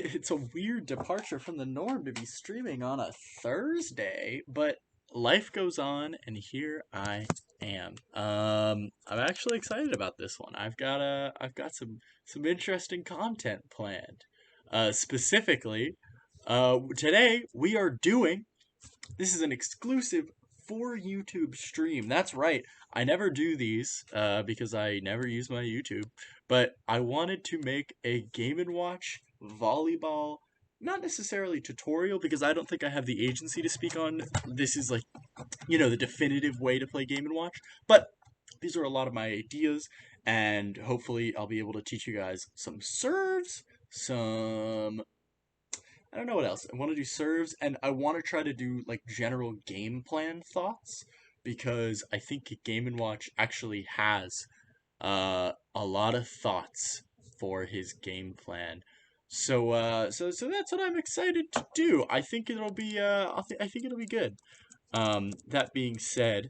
It's a weird departure from the norm to be streaming on a Thursday, but life goes on, and here I am. I'm actually excited about this one. I've got some interesting content planned. Specifically, today we are doing. This is an exclusive for YouTube stream. That's right. I never do these because I never use my YouTube. But I wanted to make a Game and Watch volleyball, not necessarily tutorial because I don't think I have the agency to speak on. This is like, the definitive way to play Game and Watch. But these are a lot of my ideas, and hopefully I'll be able to teach you guys some serves, some I don't know what else. I want to do serves, and I want to try to do like general game plan thoughts because I think Game and Watch actually has a lot of thoughts for his game plan. So that's what I'm excited to do. I think it'll be I think it'll be good. That being said,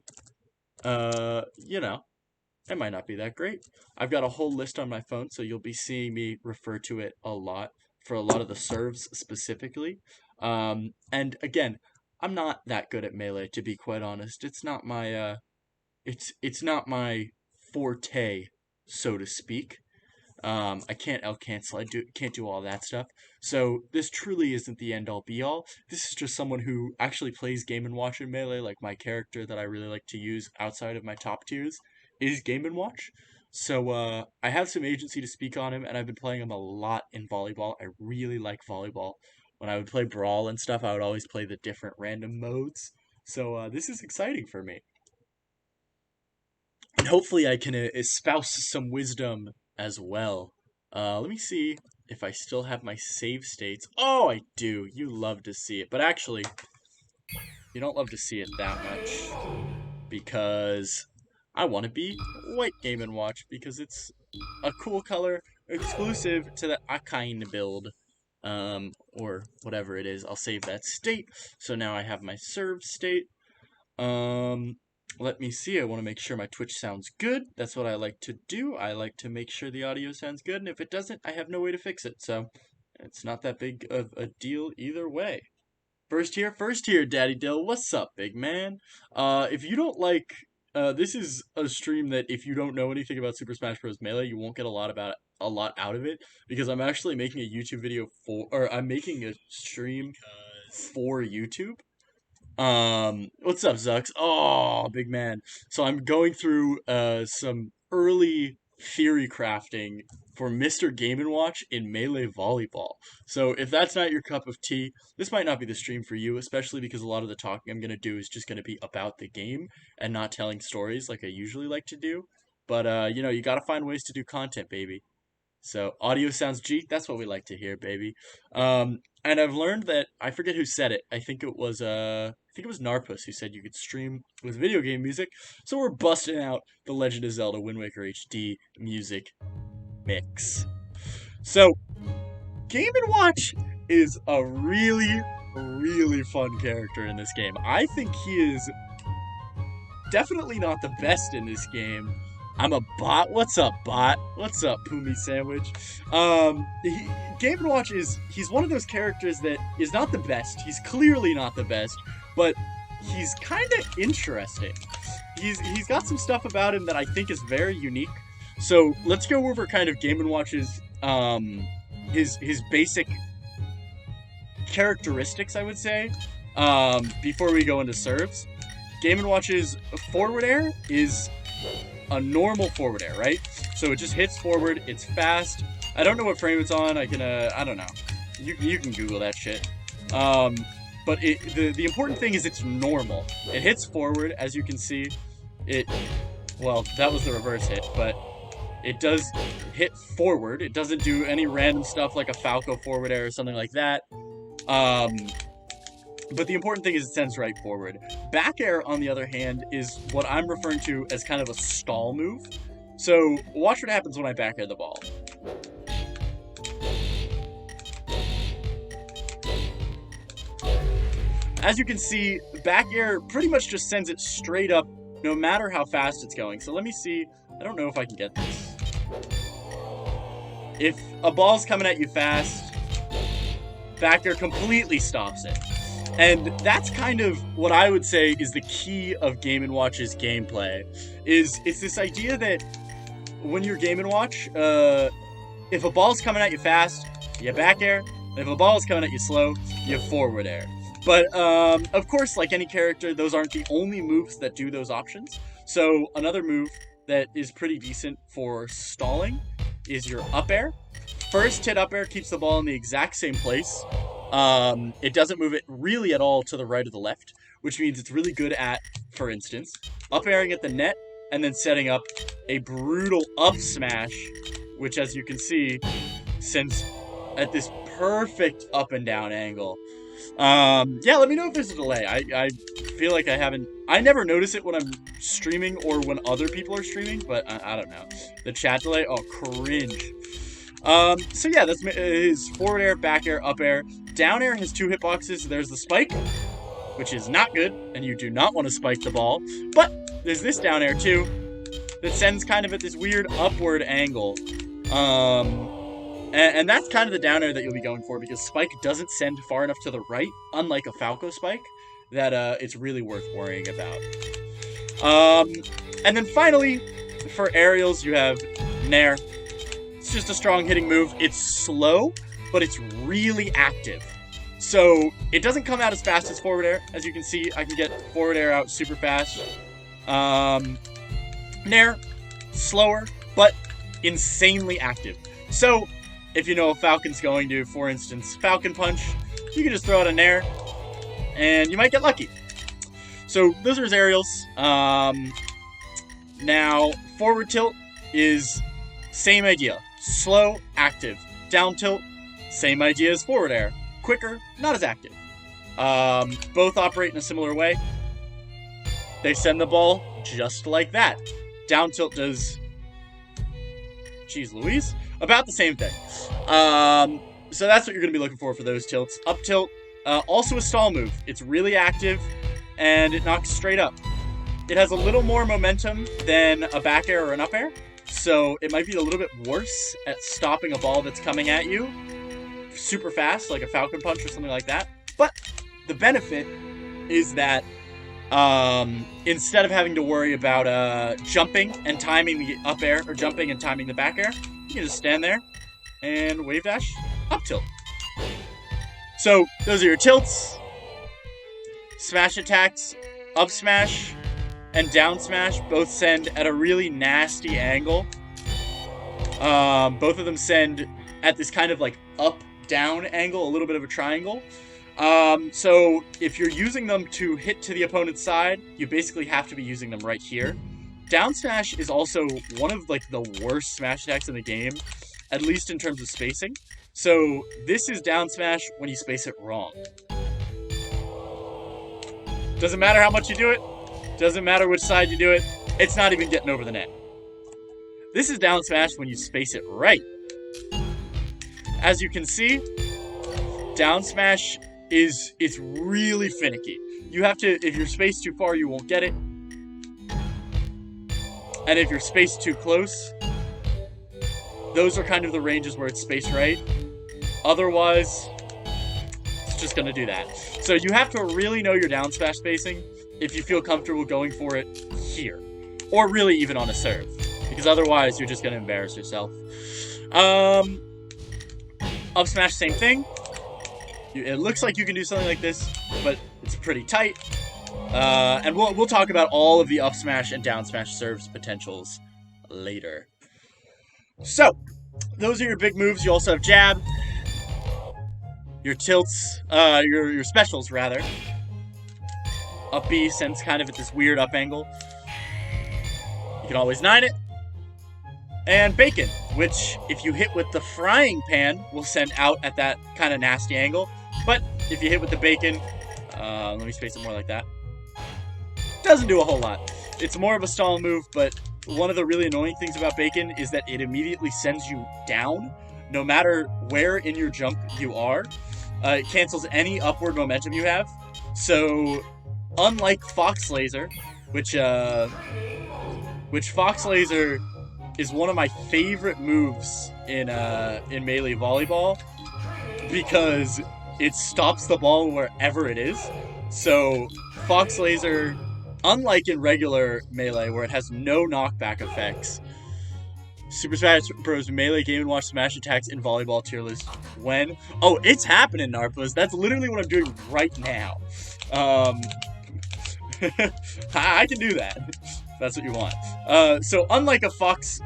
it might not be that great. I've got a whole list on my phone, so you'll be seeing me refer to it a lot for a lot of the serves specifically. And again, I'm not that good at Melee, to be quite honest. It's not my forte, so to speak. I can't L cancel. Can't do all that stuff. So this truly isn't the end all be all. This is just someone who actually plays Game and Watch in Melee. Like my character that I really like to use outside of my top tiers is Game and Watch. So I have some agency to speak on him, and I've been playing him a lot in volleyball. I really like volleyball. When I would play Brawl and stuff, I would always play the different random modes. So this is exciting for me. And hopefully I can espouse some wisdom as well. Let me see if I still have my save states. Oh, I do. You love to see it. But actually, you don't love to see it that much because I want to be white Game and Watch because it's a cool color exclusive to the Akeneia build. Or whatever it is. I'll save that state. So now I have my serve state. Let me see. I want to make sure my Twitch sounds good. That's what I like to do. I like to make sure the audio sounds good, and if it doesn't, I have no way to fix it. So it's not that big of a deal either way. First here, Daddy Dill. What's up, big man? If you don't like, this is a stream that if you don't know anything about Super Smash Bros. Melee, you won't get a lot out of it because I'm actually making a YouTube video I'm making a stream for YouTube. What's up, Zux? Oh, big man. So I'm going through some early theory crafting for Mr. Game & Watch in Melee Volleyball. So if that's not your cup of tea, this might not be the stream for you, especially because a lot of the talking I'm going to do is just going to be about the game and not telling stories like I usually like to do. But, you got to find ways to do content, baby. So audio sounds G, that's what we like to hear, baby. And I've learned that I forget who said it. I think it was Narpus who said you could stream with video game music. So we're busting out the Legend of Zelda Wind Waker HD music mix. So Game & Watch is a really, really fun character in this game. I think he is definitely not the best in this game. I'm a bot. What's up, bot? What's up, Pumi Sandwich? Game & Watch he's one of those characters that is not the best. He's clearly not the best, but he's kind of interesting. He's got some stuff about him that I think is very unique. So let's go over kind of Game & Watch's his basic characteristics, I would say, before we go into serves. Game & Watch's forward air is a normal forward air, right? So it just hits forward, it's fast. I don't know what frame it's on, I don't know. You can Google that shit. But the important thing is it's normal. It hits forward, as you can see. Well, that was the reverse hit, but it does hit forward. It doesn't do any random stuff like a Falco forward air or something like that. But the important thing is it sends right forward. Back air, on the other hand, is what I'm referring to as kind of a stall move. So watch what happens when I back air the ball. As you can see, back air pretty much just sends it straight up no matter how fast it's going. So let me see. I don't know if I can get this. If a ball's coming at you fast, back air completely stops it. And that's kind of what I would say is the key of Game & Watch's gameplay. It's this idea that when you're Game & Watch, if a ball's coming at you fast, you back air. And if a ball is coming at you slow, you forward air. But, of course, like any character, those aren't the only moves that do those options. So another move that is pretty decent for stalling is your up air. First hit up air keeps the ball in the exact same place. It doesn't move it really at all to the right or the left, which means it's really good at, for instance, up airing at the net and then setting up a brutal up smash, which, as you can see, sends at this perfect up and down angle. Yeah, let me know if there's a delay. I feel like I never notice it when I'm streaming or when other people are streaming, but I don't know. The chat delay, oh, cringe. So yeah, that's his forward air, back air, up air. Down air has 2 hitboxes. There's the spike, which is not good, and you do not want to spike the ball. But there's this down air too, that sends kind of at this weird upward angle. And that's kind of the down air that you'll be going for, because spike doesn't send far enough to the right, unlike a Falco spike, that it's really worth worrying about. And then finally, for aerials, you have Nair. It's just a strong hitting move. It's slow, but it's really active. So it doesn't come out as fast as forward air. As you can see, I can get forward air out super fast. Nair, slower, but insanely active. So if you know a Falcon's going to, for instance, Falcon Punch, you can just throw out a Nair, and you might get lucky. So those are his aerials. Now, forward tilt is same idea. Slow, active. Down tilt, same idea as forward air. Quicker, not as active. Both operate in a similar way. They send the ball just like that. Down tilt does, geez Louise, about the same thing. So that's what you're going to be looking for those tilts. Up tilt, also a stall move. It's really active, and it knocks straight up. It has a little more momentum than a back air or an up air, so it might be a little bit worse at stopping a ball that's coming at you super fast, like a Falcon Punch or something like that. But the benefit is that instead of having to worry about jumping and timing the up air, or jumping and timing the back air, you can just stand there and wave dash up tilt. So those are your tilts. Smash attacks, up smash, and down smash both send at a really nasty angle. Both of them send at this kind of like up-down angle, a little bit of a triangle. So if you're using them to hit to the opponent's side, you basically have to be using them right here. Down smash is also one of like the worst smash attacks in the game, at least in terms of spacing. So this is down smash when you space it wrong. Doesn't matter how much you do it. Doesn't matter which side you do it. It's not even getting over the net. This is down smash when you space it right. As you can see, down smash it's really finicky. You have to, if you're spaced too far, you won't get it. And if you're spaced too close, those are kind of the ranges where it's spaced right. Otherwise, it's just going to do that. So you have to really know your down smash spacing if you feel comfortable going for it here. Or really even on a serve. Because otherwise, you're just going to embarrass yourself. Up smash, same thing. It looks like you can do something like this, but it's pretty tight. And we'll talk about all of the up smash and down smash serves potentials later. So, those are your big moves. You also have jab, your tilts, your specials rather. Up B sends kind of at this weird up angle. You can always 9 it. And bacon, which if you hit with the frying pan, will send out at that kind of nasty angle. But if you hit with the bacon, let me space it more like that. Doesn't do a whole lot. It's more of a stall move, but one of the really annoying things about bacon is that it immediately sends you down, no matter where in your jump you are. It cancels any upward momentum you have. So, unlike Fox Laser, which Fox Laser is one of my favorite moves in Melee Volleyball, because it stops the ball wherever it is. So Fox Laser, unlike in regular Melee where it has no knockback effects, Super Smash Bros. Melee Game & Watch Smash attacks in volleyball tier list when... Oh, it's happening, Narpus. That's literally what I'm doing right now. I can do that. That's what you want. So unlike a Fox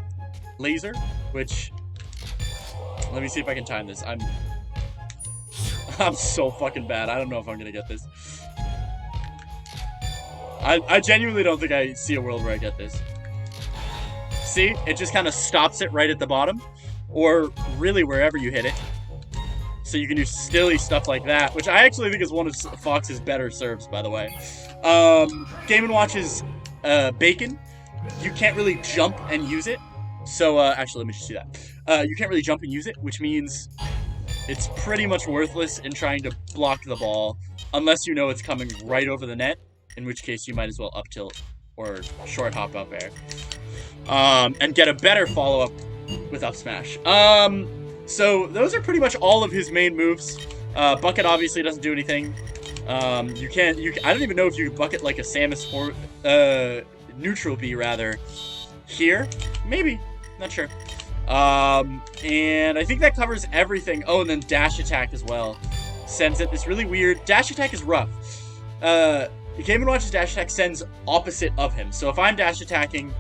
Laser, which... Let me see if I can time this. I'm so fucking bad. I don't know if I'm gonna get this. I genuinely don't think I see a world where I get this. See? It just kind of stops it right at the bottom. Or really wherever you hit it. So you can do silly stuff like that, which I actually think is one of Fox's better serves, by the way. Game & Watch's Bacon, you can't really jump and use it. So, actually, let me just do that. You can't really jump and use it, which means it's pretty much worthless in trying to block the ball, unless you know it's coming right over the net, in which case you might as well up tilt or short hop up air. And get a better follow-up with up smash. So those are pretty much all of his main moves. Bucket obviously doesn't do anything. I don't even know if you can bucket like a Samus or neutral B rather here. Maybe, not sure. And I think that covers everything. Oh, and then dash attack as well. Sends it this really weird dash attack is rough. Game & Watch's dash attack sends opposite of him. So if I'm dash attacking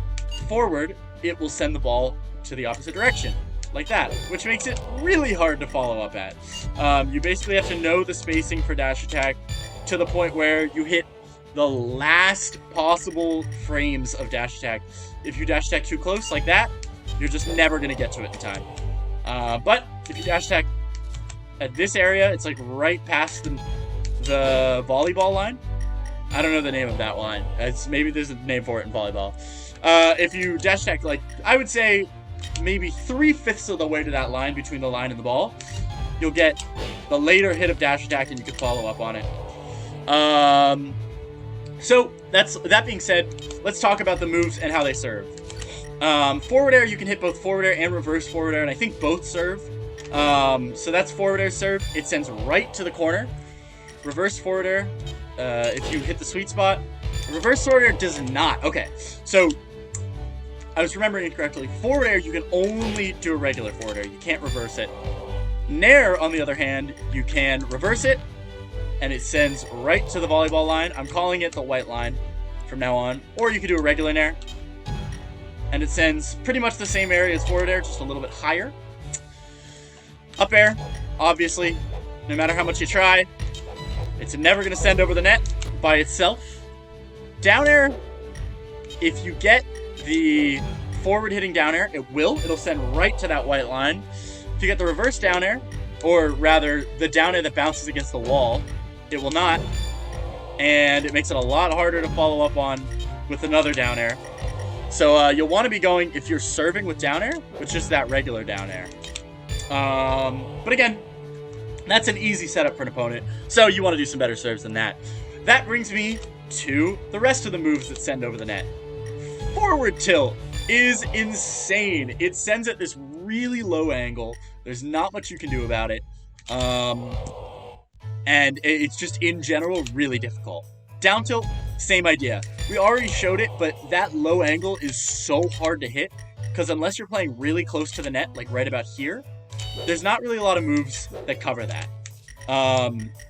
forward, it will send the ball to the opposite direction. Like that, which makes it really hard to follow up at. You basically have to know the spacing for dash attack to the point where you hit the last possible frames of dash attack. If you dash attack too close like that, you're just never going to get to it in time. But if you dash attack at this area, it's like right past the volleyball line. I don't know the name of that line. Maybe there's a name for it in volleyball. If you dash attack, like, I would say maybe 3/5 of the way to that line between the line and the ball, you'll get the later hit of dash attack and you can follow up on it. So that being said, let's talk about the moves and how they serve. Forward air, you can hit both forward air and reverse forward air, and I think both serve. So that's forward air serve. It sends right to the corner. Reverse forward air, if you hit the sweet spot. Reverse forward air does not. Okay, so I was remembering incorrectly. Forward air, you can only do a regular forward air. You can't reverse it. Nair, on the other hand, you can reverse it, and it sends right to the volleyball line. I'm calling it the white line from now on. Or you could do a regular Nair, and it sends pretty much the same area as forward air, just a little bit higher. Up air, obviously, no matter how much you try, it's never going to send over the net by itself. Down air, if you get the forward hitting down air, it'll send right to that white line. If you get the reverse down air, or rather the down air that bounces against the wall, it will not, and it makes it a lot harder to follow up on with another down air. So you'll want to be going, if you're serving with down air, with just that regular down air. But again, that's an easy setup for an opponent, so you want to do some better serves than that. That brings me to the rest of the moves that send over the net. Forward tilt is insane. It sends at this really low angle. There's not much you can do about it. And it's just, in general, really difficult. Down tilt, same idea. We already showed it, but that low angle is so hard to hit, because unless you're playing really close to the net, like right about here, there's not really a lot of moves that cover that.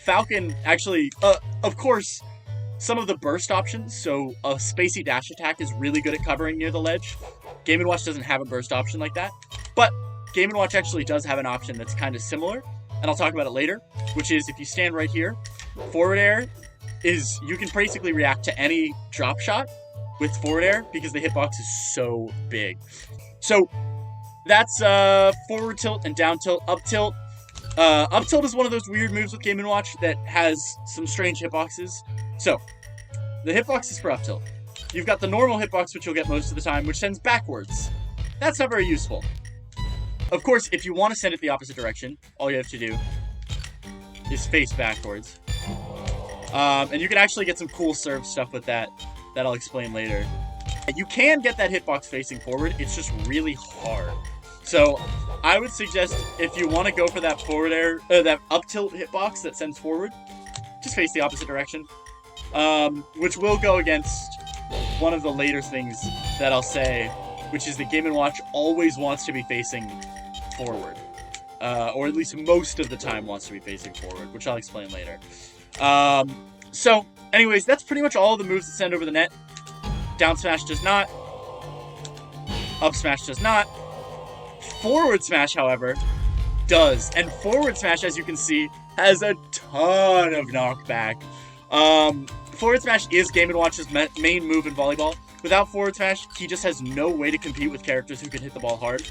Falcon, actually, of course, some of the burst options, so a spacey dash attack is really good at covering near the ledge. Game & Watch doesn't have a burst option like that, but Game & Watch actually does have an option that's kind of similar, and I'll talk about it later, which is if you stand right here, forward air is, you can basically react to any drop shot with forward air because the hitbox is so big. So that's forward tilt and down tilt. Up tilt. Up tilt is one of those weird moves with Game & Watch that has some strange hitboxes. So, the hitbox is for up tilt. You've got the normal hitbox, which you'll get most of the time, which sends backwards. That's not very useful. Of course, if you want to send it the opposite direction, all you have to do is face backwards. And you can actually get some cool serve stuff with that I'll explain later. You can get that hitbox facing forward, it's just really hard. So, I would suggest if you want to go for that forward air, that up tilt hitbox that sends forward, just face the opposite direction. Which will go against one of the later things that I'll say, which is that Game & Watch always wants to be facing forward. Or at least most of the time wants to be facing forward, which I'll explain later. So, anyways, that's pretty much all the moves that send over the net. Down smash does not. Up smash does not. Forward smash, however, does. And forward smash, as you can see, has a ton of knockback. Forward smash is Game & Watch's main move in volleyball. Without forward smash, he just has no way to compete with characters who can hit the ball hard.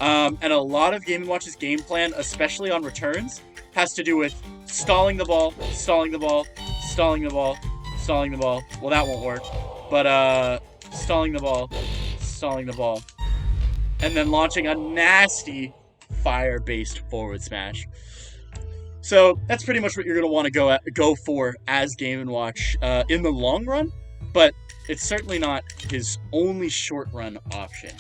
And a lot of Game & Watch's game plan, especially on returns, has to do with stalling the ball, stalling the ball, stalling the ball, stalling the ball. Well, that won't work. But, stalling the ball, and then launching a nasty fire-based forward smash. So that's pretty much what you're going to want to go for as Game & Watch in the long run, but it's certainly not his only short-run option.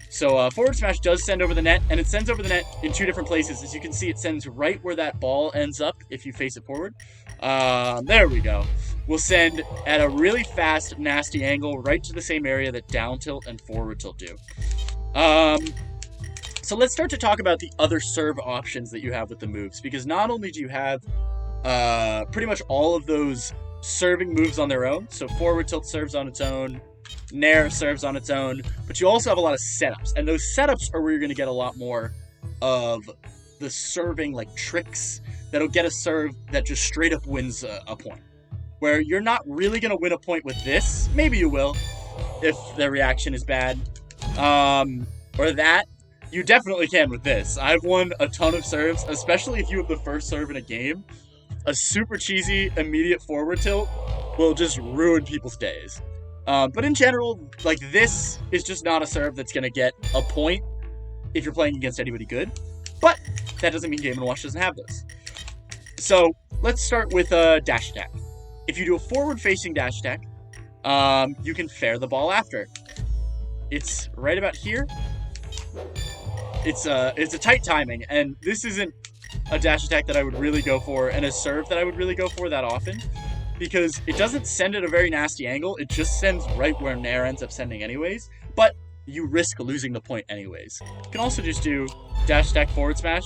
So forward smash does send over the net, and it sends over the net in two different places. As you can see, it sends right where that ball ends up if you face it forward. There we go. We'll send at a really fast, nasty angle right to the same area that down tilt and forward tilt do. So let's start to talk about the other serve options that you have with the moves, because not only do you have pretty much all of those serving moves on their own, so forward tilt serves on its own, Nair serves on its own, but you also have a lot of setups, and those setups are where you're going to get a lot more of the serving, like, tricks that'll get a serve that just straight up wins a point. Where you're not really going to win a point with this. Maybe you will, if the reaction is bad. Or that. You definitely can with this. I've won a ton of serves, especially if you have the first serve in a game. A super cheesy, immediate forward tilt will just ruin people's days. But in general, like, this is just not a serve that's going to get a point if you're playing against anybody good. But that doesn't mean Game & Watch doesn't have this. So let's start with a dash attack. If you do a forward-facing dash attack, you can fair the ball after. It's right about here. It's a tight timing, and this isn't a dash attack that I would really go for, and a serve that I would really go for that often, because it doesn't send at a very nasty angle. It just sends right where Nair ends up sending anyways, but you risk losing the point anyways. You can also just do dash attack forward smash,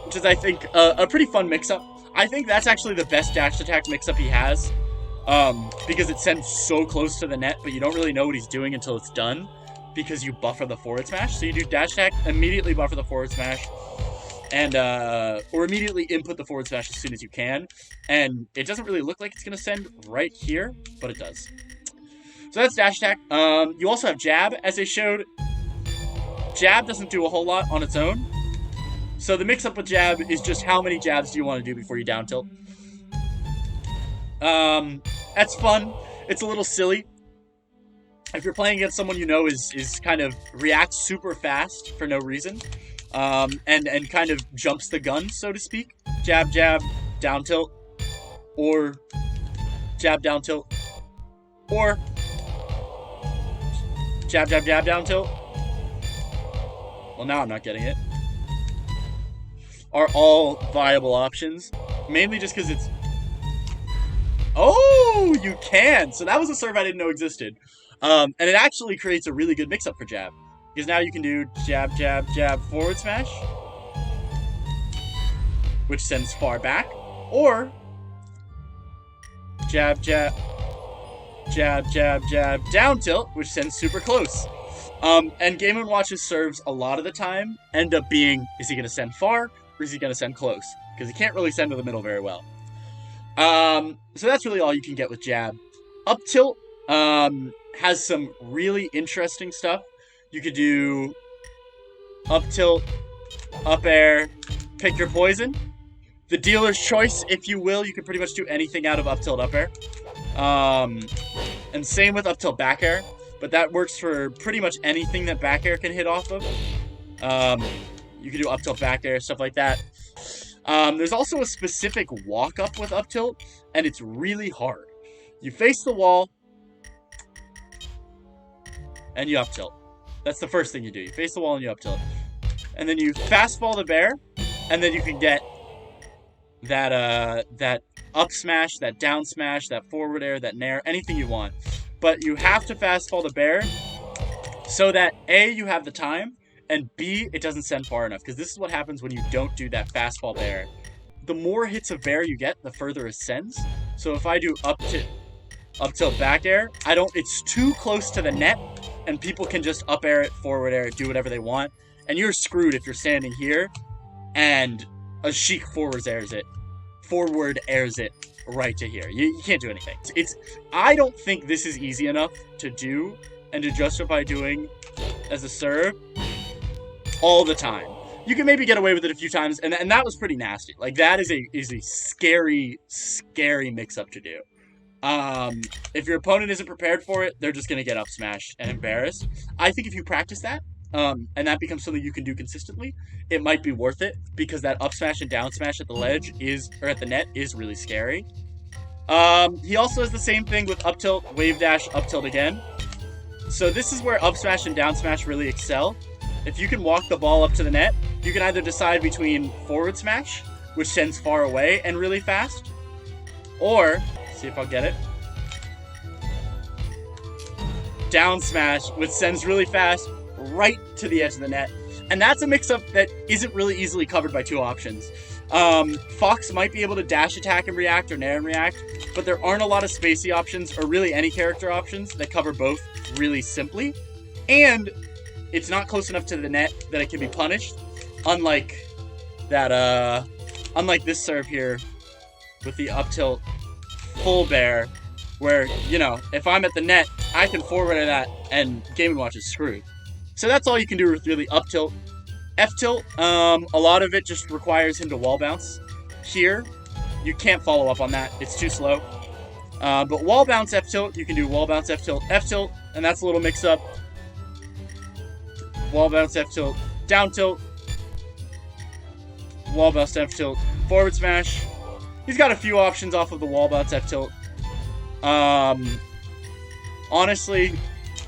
which is, I think, a pretty fun mix-up. I think that's actually the best dash attack mix-up he has, because it sends so close to the net, but you don't really know what he's doing until it's done, because you buffer the forward smash. So you do dash attack, immediately buffer the forward smash, and or immediately input the forward smash as soon as you can. And it doesn't really look like it's going to send right here, but it does. So that's dash attack. You also have jab, as I showed. Jab doesn't do a whole lot on its own. So the mix-up with jab is just how many jabs do you want to do before you down tilt. That's fun. It's a little silly. If you're playing against someone you know is kind of reacts super fast for no reason, and kind of jumps the gun, so to speak. Jab, jab, down tilt, or jab, down tilt, or jab, jab, jab, down tilt. Well, now I'm not getting it. Are all viable options, mainly just because it's... Oh, you can! So that was a serve I didn't know existed. And it actually creates a really good mix-up for jab. Because now you can do jab, jab, jab, forward smash, which sends far back, or jab, jab, jab, jab, jab, down tilt, which sends super close. And Game & Watch's serves a lot of the time end up being, is he going to send far, or is he going to send close? Because he can't really send to the middle very well. So that's really all you can get with jab. Up tilt has some really interesting stuff. You could do up tilt, up air, pick your poison. The dealer's choice, if you will. You can pretty much do anything out of up tilt, up air. And same with up tilt, back air. But that works for pretty much anything that back air can hit off of. You can do up tilt, back air, stuff like that. There's also a specific walk up with up tilt, and it's really hard. You face the wall, and you up tilt. That's the first thing you do. You face the wall and you up tilt. and then you fastball the bear, and then you can get that up smash, that down smash, that forward air, that nair, anything you want. But you have to fastball the bear so that A, you have the time, and B, it doesn't send far enough. Because this is what happens when you don't do that fastball bear. The more hits of bear you get, the further it sends. So if I do up tilt back air, it's too close to the net, and people can just up air it, forward air it, do whatever they want. And you're screwed if you're standing here and a Sheik forward airs it right to here. You can't do anything. I don't think this is easy enough to do and to justify doing as a serve all the time. You can maybe get away with it a few times, and that was pretty nasty. Like, that is a scary, scary mix-up to do. If your opponent isn't prepared for it, they're just going to get up smashed and embarrassed. I think if you practice that, and that becomes something you can do consistently, it might be worth it, because that up smash and down smash at the ledge at the net is really scary. He also has the same thing with up tilt, wave dash, up tilt again. So this is where up smash and down smash really excel. If you can walk the ball up to the net, you can either decide between forward smash, which sends far away and really fast, or, see if I'll get it, down smash, which sends really fast right to the edge of the net. And that's a mix-up that isn't really easily covered by two options. Fox might be able to dash attack and react, or nair and react, but there aren't a lot of spacey options, or really any character options, that cover both really simply. And it's not close enough to the net that it can be punished, unlike this serve here with the up tilt full bear, where, you know, if I'm at the net, I can forward at that, and Game & Watch is screwed. So that's all you can do with really up tilt. F tilt, a lot of it just requires him to wall bounce. Here, you can't follow up on that. It's too slow. But wall bounce F tilt, you can do wall bounce F tilt, and that's a little mix up. Wall bounce F tilt, down tilt, wall bounce F tilt, forward smash. He's got a few options off of the wall bounce F tilt. Honestly,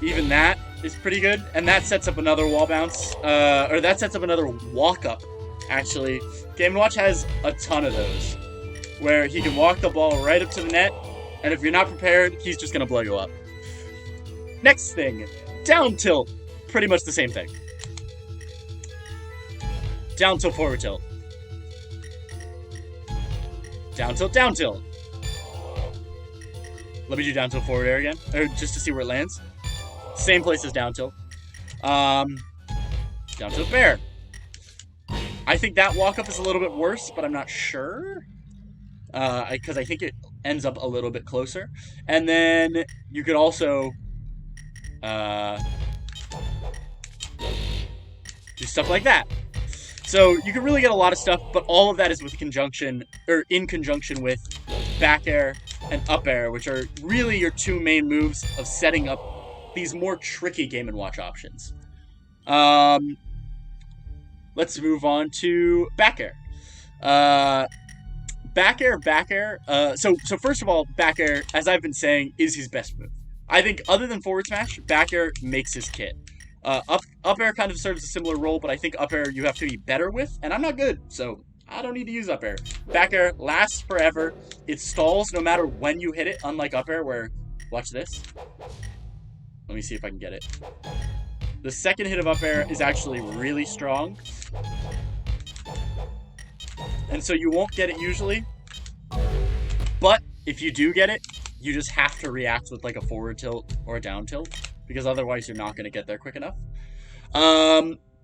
even that is pretty good, and that sets up another wall bounce, or that sets up another walk up, actually. Game & Watch has a ton of those, where he can walk the ball right up to the net, and if you're not prepared, he's just gonna blow you up. Next thing, down tilt. Pretty much the same thing. Down tilt, forward tilt. Down tilt, down tilt. Let me do down tilt, forward air again, or just to see where it lands. Same place as down tilt. Down tilt bear. I think that walk up is a little bit worse, but I'm not sure. Because I think it ends up a little bit closer. And then you could also do stuff like that. So you can really get a lot of stuff, but all of that is in conjunction with back air and up air, which are really your two main moves of setting up these more tricky Game & Watch options. Let's move on to back air. Back air. So first of all, back air, as I've been saying, is his best move. I think other than forward smash, back air makes his kit. Up air kind of serves a similar role, but I think up air you have to be better with, and I'm not good, so I don't need to use up air. Back air lasts forever. It stalls no matter when you hit it, unlike up air where, watch this. Let me see if I can get it. The second hit of up air is actually really strong. And so you won't get it usually. But if you do get it, you just have to react with like a forward tilt or a down tilt, because otherwise you're not going to get there quick enough.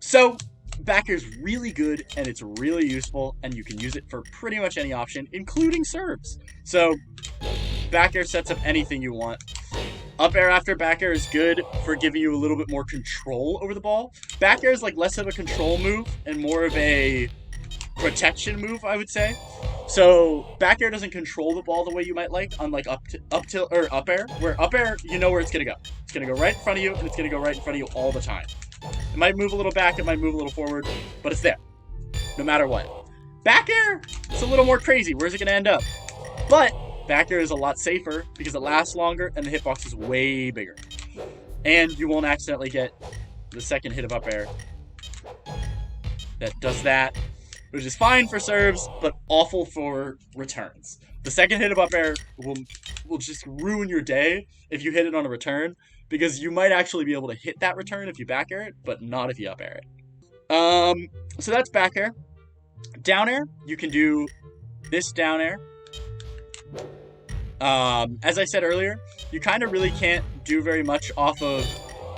So back air is really good, and it's really useful, and you can use it for pretty much any option, including serves. So back air sets up anything you want. Up air after back air is good for giving you a little bit more control over the ball. Back air is like less of a control move and more of a protection move, I would say. So back air doesn't control the ball the way you might like, unlike up air, where up air, you know where it's gonna go. It's gonna go right in front of you, and it's gonna go right in front of you all the time. It might move a little back, it might move a little forward, but it's there, no matter what. Back air, it's a little more crazy. Where's it gonna end up? But back air is a lot safer because it lasts longer and the hitbox is way bigger. And you won't accidentally get the second hit of up air that does that, which is fine for serves, but awful for returns. The second hit of up air will just ruin your day if you hit it on a return, because you might actually be able to hit that return if you back air it, but not if you up air it. So that's back air. Down air, you can do this down air. As I said earlier, you kind of really can't do very much off of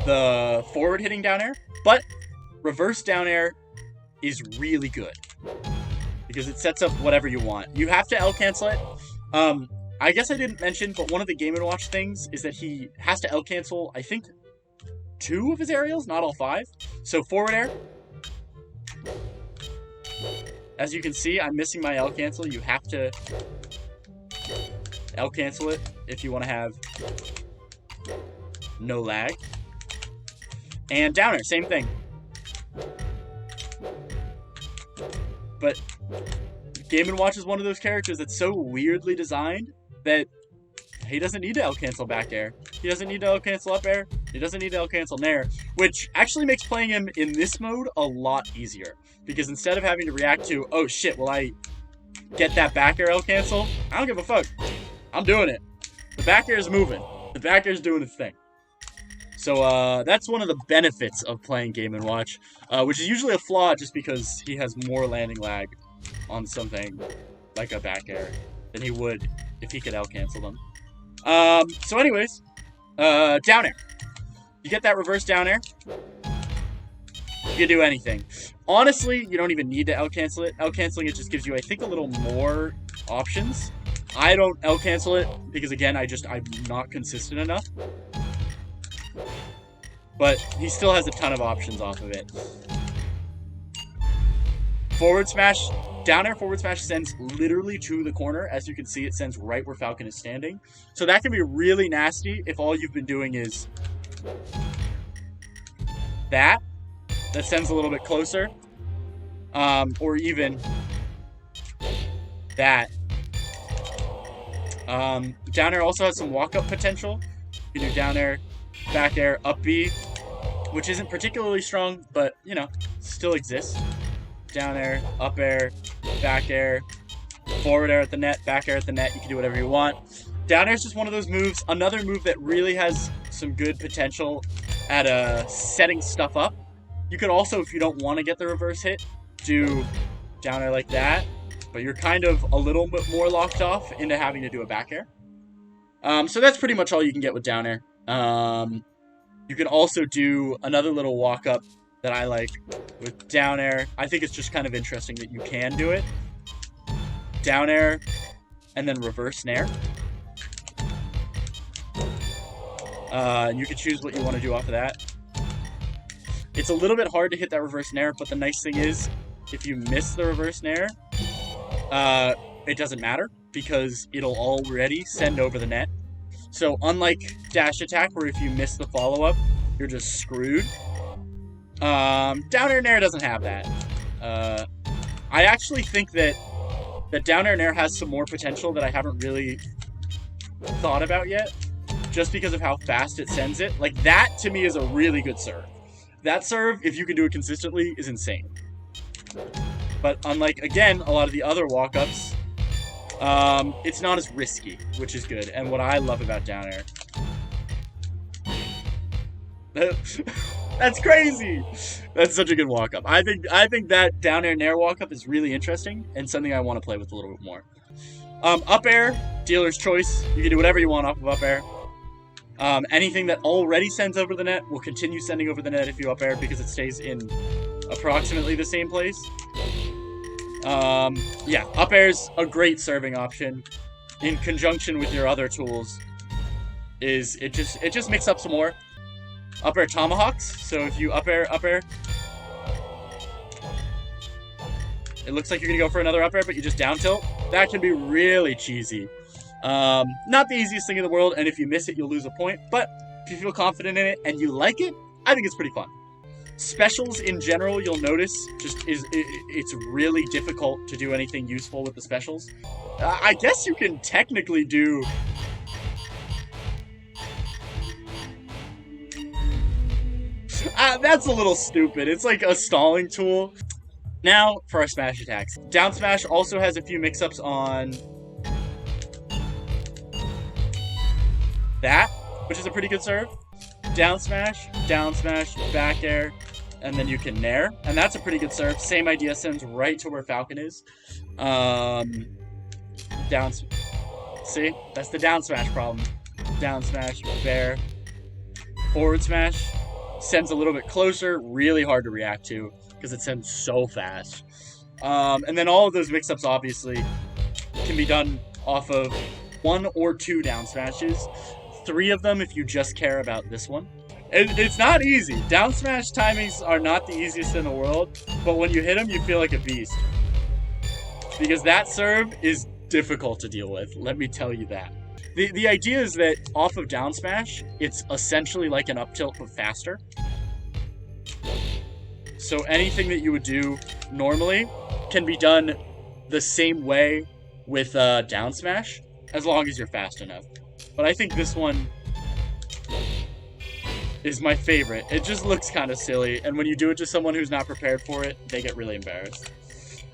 the forward hitting down air, but reverse down air is really good because it sets up whatever you want. You have to L cancel it. I guess I didn't mention, but one of the Game & Watch things is that he has to L cancel, I think, 2 of his aerials, not all 5. So forward air. As you can see, I'm missing my L cancel. You have to L cancel it if you want to have no lag. And down air, same thing. But Game & Watch is one of those characters that's so weirdly designed that he doesn't need to L cancel back air. He doesn't need to L cancel up air. He doesn't need to L cancel Nair, which actually makes playing him in this mode a lot easier. Because instead of having to react to, oh shit, will I get that back air L cancel? I don't give a fuck. I'm doing it. The back air is moving. The back air is doing its thing. So that's one of the benefits of playing Game & Watch, which is usually a flaw just because he has more landing lag on something like a back air than he would if he could L cancel them. So anyways, down air. You get that reverse down air. You can do anything. Honestly, you don't even need to L cancel it. L canceling it just gives you, I think, a little more options. I don't L cancel it because, again, I'm not consistent enough. But he still has a ton of options off of it. Forward smash, down air forward smash sends literally to the corner. As you can see, it sends right where Falcon is standing. So that can be really nasty if all you've been doing is that sends a little bit closer. Or even that. Down air also has some walk-up potential. You can do down air, back air, up B, which isn't particularly strong, but, you know, still exists. Down air, up air, back air, forward air at the net, back air at the net. You can do whatever you want. Down air is just one of those moves. Another move that really has some good potential at setting stuff up. You could also, if you don't want to get the reverse hit, do down air like that, but you're kind of a little bit more locked off into having to do a back air. So that's pretty much all you can get with down air. You can also do another little walk-up that I like with down air. I think it's just kind of interesting that you can do it. Down air, and then reverse Nair. And you can choose what you want to do off of that. It's a little bit hard to hit that reverse Nair, but the nice thing is, if you miss the reverse Nair, it doesn't matter, because it'll already send over the net. So unlike dash attack, where if you miss the follow-up, you're just screwed. Down air Nair doesn't have that. I actually think that down air Nair has some more potential that I haven't really thought about yet, just because of how fast it sends it. Like, that to me is a really good serve. That serve, if you can do it consistently, is insane. But unlike, again, a lot of the other walk-ups, it's not as risky, which is good, and what I love about down air. That's crazy! That's such a good walk-up. I think that down air Nair walk-up is really interesting, and something I want to play with a little bit more. Up air, dealer's choice. You can do whatever you want off of up air. Anything that already sends over the net will continue sending over the net if you up air, because it stays in approximately the same place. Yeah, up air's a great serving option in conjunction with your other tools. It just makes up some more. Up air tomahawks. So if you up air, it looks like you're gonna go for another up air, but you just down tilt. That can be really cheesy. Not the easiest thing in the world, and if you miss it, you'll lose a point. But if you feel confident in it and you like it, I think it's pretty fun. Specials in general, you'll notice, it's really difficult to do anything useful with the specials. I guess you can technically do... that's a little stupid. It's like a stalling tool. Now for our smash attacks. Down smash also has a few mix-ups on that, which is a pretty good serve. Down smash, back air, and then you can nair, and that's a pretty good serve. Same idea, sends right to where Falcon is. Down, see, that's the down smash problem. Down smash, bair, forward smash, sends a little bit closer, really hard to react to because it sends so fast. And then all of those mix-ups obviously can be done off of 1 or 2 down smashes. 3 of them if you just care about this one. It's not easy. Down smash timings are not the easiest in the world, but when you hit them, you feel like a beast. Because that serve is difficult to deal with, let me tell you that. The idea is that off of down smash, it's essentially like an up tilt but faster. So anything that you would do normally can be done the same way with down smash, as long as you're fast enough. But I think this one is my favorite. It just looks kind of silly, and when you do it to someone who's not prepared for it, they get really embarrassed.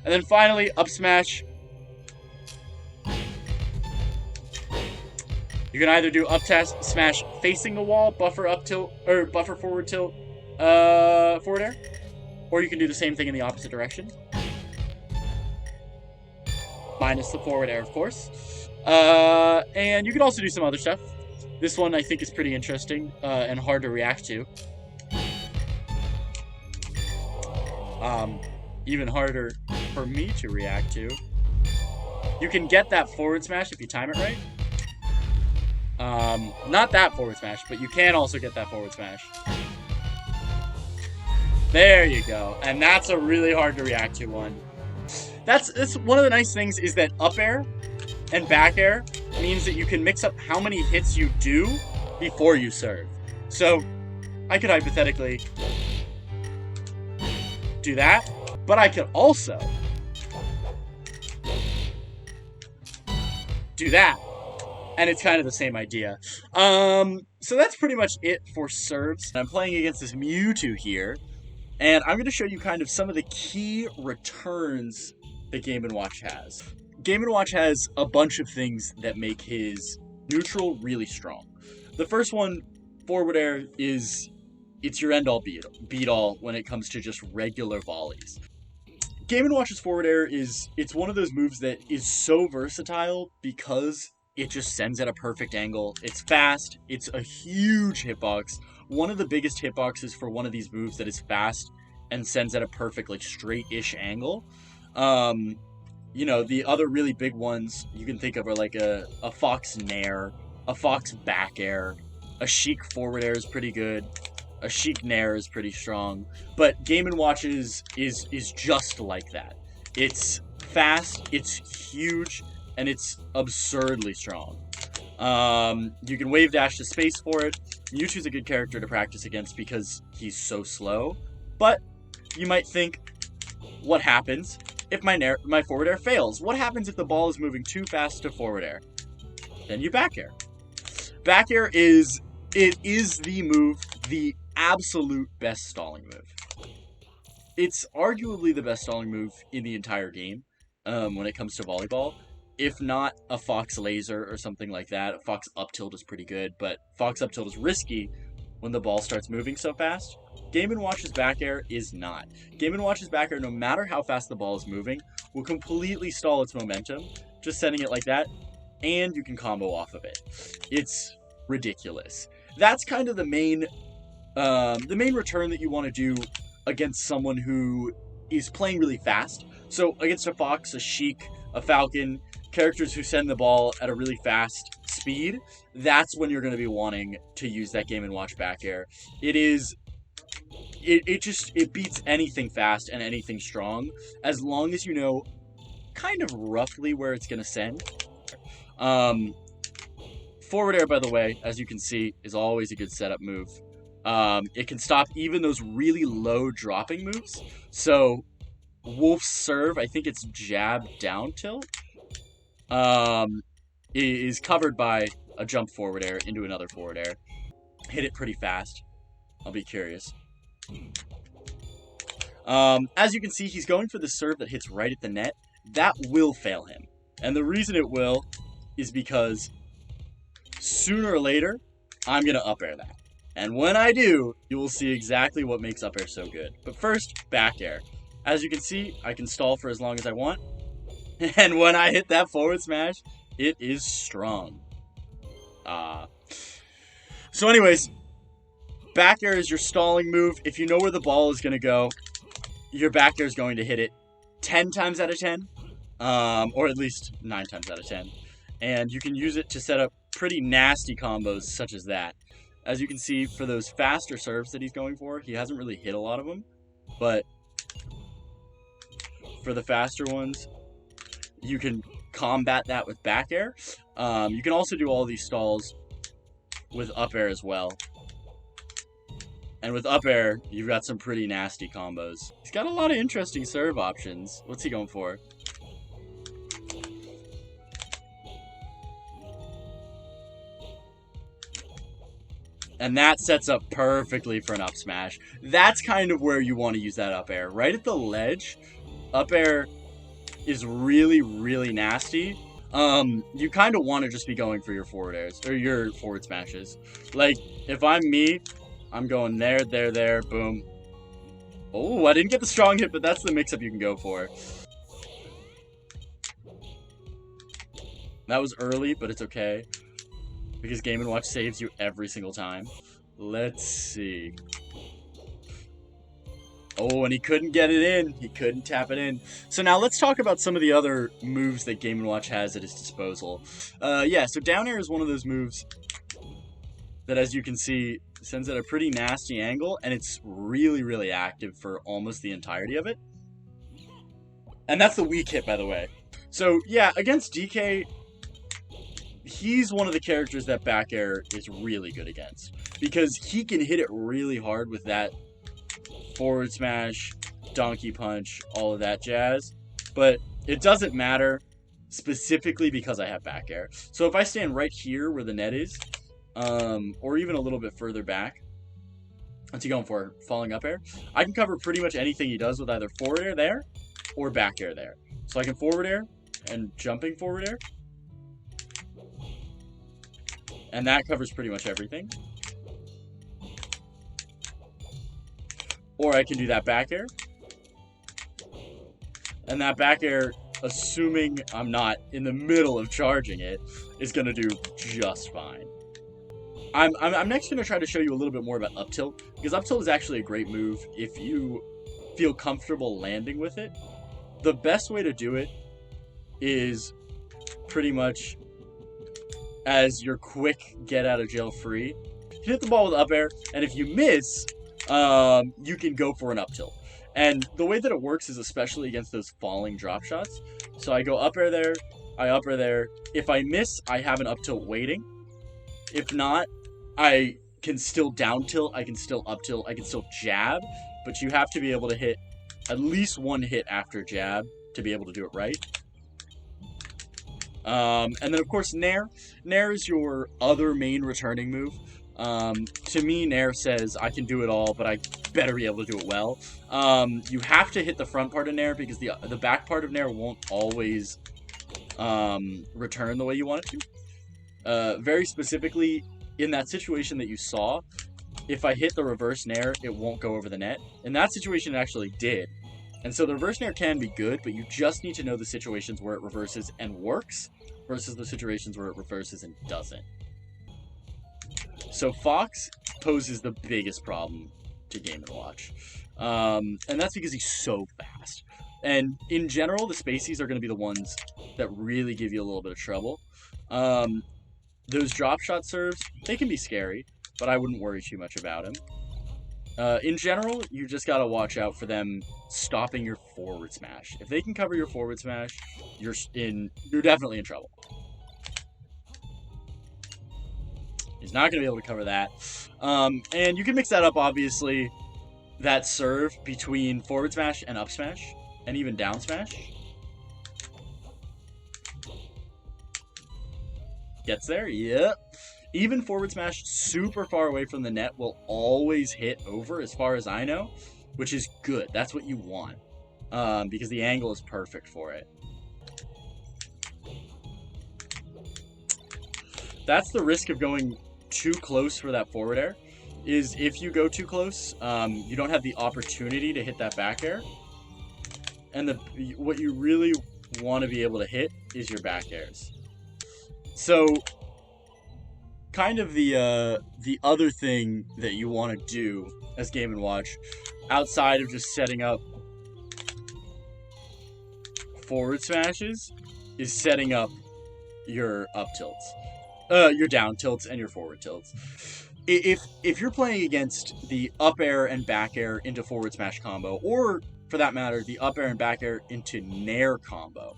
And then finally, up smash. You can either do up smash facing the wall, buffer up tilt, or buffer forward tilt, forward air, or you can do the same thing in the opposite direction. Minus the forward air, of course. And you can also do some other stuff. This one I think is pretty interesting and hard to react to. Even harder for me to react to. You can get that forward smash if you time it right. Not that forward smash, but you can also get that forward smash. There you go. And that's a really hard to react to one. That's one of the nice things is that up air and back air means that you can mix up how many hits you do before you serve. So I could hypothetically do that, but I could also do that. And it's kind of the same idea. So that's pretty much it for serves. I'm playing against this Mewtwo here, and I'm going to show you kind of some of the key returns that Game & Watch has. Game & Watch has a bunch of things that make his neutral really strong. The first one, forward air, it's your end-all beat-all when it comes to just regular volleys. Game & Watch's forward air it's one of those moves that is so versatile because it just sends at a perfect angle. It's fast. It's a huge hitbox. One of the biggest hitboxes for one of these moves that is fast and sends at a perfect, like, straight-ish angle. You know, the other really big ones you can think of are like a Fox Nair, a Fox back air, a Sheik forward air is pretty good, a Sheik Nair is pretty strong. But Game & Watch is just like that. It's fast, it's huge, and it's absurdly strong. You can wave dash to space for it. Mewtwo's a good character to practice against because he's so slow. But you might think, what happens if my forward air fails? What happens if the ball is moving too fast to forward air? Then you back air. Back air is the move, the absolute best stalling move. It's arguably the best stalling move in the entire game when it comes to volleyball. If not a Fox laser or something like that. A Fox up tilt is pretty good, but Fox up tilt is risky when the ball starts moving so fast. Game & Watch's back air is not. Game & Watch's back air, no matter how fast the ball is moving, will completely stall its momentum, just sending it like that, and you can combo off of it. It's ridiculous. That's kind of the main return that you want to do against someone who is playing really fast. So against a Fox, a Sheik, a Falcon, characters who send the ball at a really fast speed, that's when you're going to be wanting to use that Game & Watch back air. It beats anything fast and anything strong, as long as you know kind of roughly where it's going to send. Forward air, by the way, as you can see, is always a good setup move. It can stop even those really low dropping moves. So Wolf's serve, I think it's jab down tilt, is covered by a jump forward air into another forward air. Hit it pretty fast. I'll be curious. As you can see, he's going for the serve that hits right at the net. That will fail him. And the reason it will is because sooner or later, I'm going to up air that. And when I do, you will see exactly what makes up air so good. But first, back air. As you can see, I can stall for as long as I want. And when I hit that forward smash, it is strong. So anyways, back air is your stalling move. If you know where the ball is going to go, your back air is going to hit it 10 times out of 10. Or at least 9 times out of 10. And you can use it to set up pretty nasty combos such as that. As you can see, for those faster serves that he's going for, he hasn't really hit a lot of them. But for the faster ones, you can combat that with back air. You can also do all these stalls with up air as well. And with up air, you've got some pretty nasty combos. He's got a lot of interesting serve options. What's he going for? And that sets up perfectly for an up smash. That's kind of where you want to use that up air. Right at the ledge, up air is really, really nasty. You kind of want to just be going for your forward airs, or your forward smashes. Like, if I'm me, I'm going there, boom. Oh, I didn't get the strong hit, but that's the mix-up you can go for. That was early, but it's okay. Because Game & Watch saves you every single time. Let's see. Oh, and he couldn't get it in. He couldn't tap it in. So now let's talk about some of the other moves that Game & Watch has at his disposal. Yeah, so down air is one of those moves that, as you can see, sends at a pretty nasty angle, and it's really, really active for almost the entirety of it. And that's the weak hit, by the way. So, yeah, against DK, he's one of the characters that back air is really good against. Because he can hit it really hard with that forward smash, donkey punch, all of that jazz. But it doesn't matter specifically because I have back air. So if I stand right here where the net is, or even a little bit further back, what's he going for? Falling up air? I can cover pretty much anything he does with either forward air there or back air there. So I can forward air and jumping forward air. And that covers pretty much everything. Or I can do that back air. And that back air, assuming I'm not in the middle of charging it, is going to do just fine. I'm next going to try to show you a little bit more about up tilt, because up tilt is actually a great move if you feel comfortable landing with it. The best way to do it is pretty much as your quick get out of jail free. You hit the ball with up air, and if you miss, you can go for an up tilt. And the way that it works is especially against those falling drop shots. So I go up air there, I up air there. If I miss, I have an up tilt waiting. If not, I can still down tilt, I can still up tilt, I can still jab, but you have to be able to hit at least one hit after jab to be able to do it right. And then, of course, Nair. Nair is your other main returning move. To me, Nair says, I can do it all, but I better be able to do it well. You have to hit the front part of Nair because the back part of Nair won't always return the way you want it to. Very specifically, in that situation that you saw, if I hit the reverse Nair, it won't go over the net. In that situation, it actually did. And so the reverse Nair can be good, but you just need to know the situations where it reverses and works versus the situations where it reverses and doesn't. So Fox poses the biggest problem to Game & Watch. And that's because he's so fast. And in general, the spacies are going to be the ones that really give you a little bit of trouble. Those drop shot serves, they can be scary, but I wouldn't worry too much about him. In general, you just got to watch out for them stopping your forward smash. If they can cover your forward smash, you're definitely in trouble. He's not going to be able to cover that. And you can mix that up, obviously, that serve between forward smash and up smash, and even down smash. Gets there, yep. Even forward smash super far away from the net will always hit over, as far as I know. which is good. That's what you want, because the angle is perfect for it. That's the risk of going too close for that forward air, is if you go too close, you don't have the opportunity to hit that back air. And what you really want to be able to hit is your back airs. So, kind of the other thing that you want to do as Game & Watch, outside of just setting up forward smashes, is setting up your up tilts. Your down tilts and your forward tilts. If you're playing against the up air and back air into forward smash combo, or for that matter, the up air and back air into Nair combo,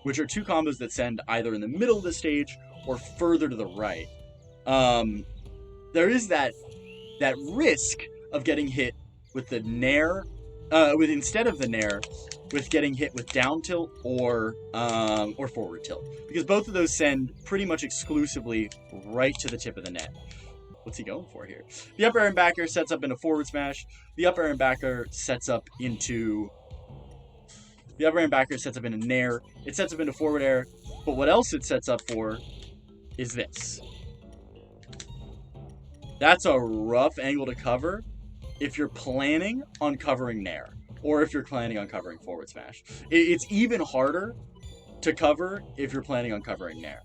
which are two combos that send either in the middle of the stage or further to the right, there is that risk of getting hit with the Nair, instead of the Nair, with getting hit with down tilt or forward tilt, because both of those send pretty much exclusively right to the tip of the net. What's he going for here? The up air and back air sets up into forward smash. The up air and back air sets up into Nair. It sets up into forward air, but what else it sets up for is this. That's a rough angle to cover if you're planning on covering Nair, or if you're planning on covering forward smash. It's even harder to cover if you're planning on covering Nair.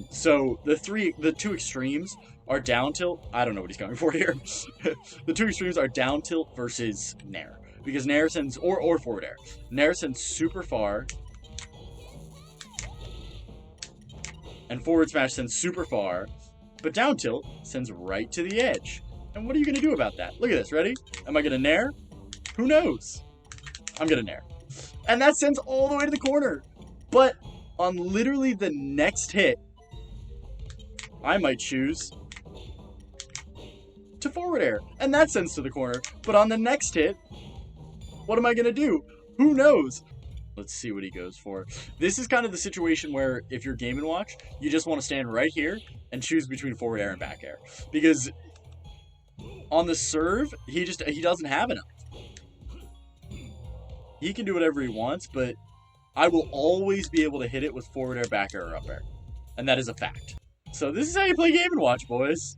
So the two extremes are down tilt. I don't know what he's going for here. The two extremes are down tilt versus Nair, because Nair sends, or forward air. Nair sends super far, and forward smash sends super far, but down tilt sends right to the edge. And what are you going to do about that? Look at this. Ready? Am I going to Nair? Who knows? I'm going to Nair. And that sends all the way to the corner. But on literally the next hit, I might choose to forward air. And that sends to the corner. But on the next hit, what am I going to do? Who knows? Let's see what he goes for. This is kind of the situation where if you're Game & Watch, you just want to stand right here and choose between forward air and back air. Because on the serve, he doesn't have enough. He can do whatever he wants, but I will always be able to hit it with forward air, back air, or up air. And that is a fact. So this is how you play Game & Watch, boys.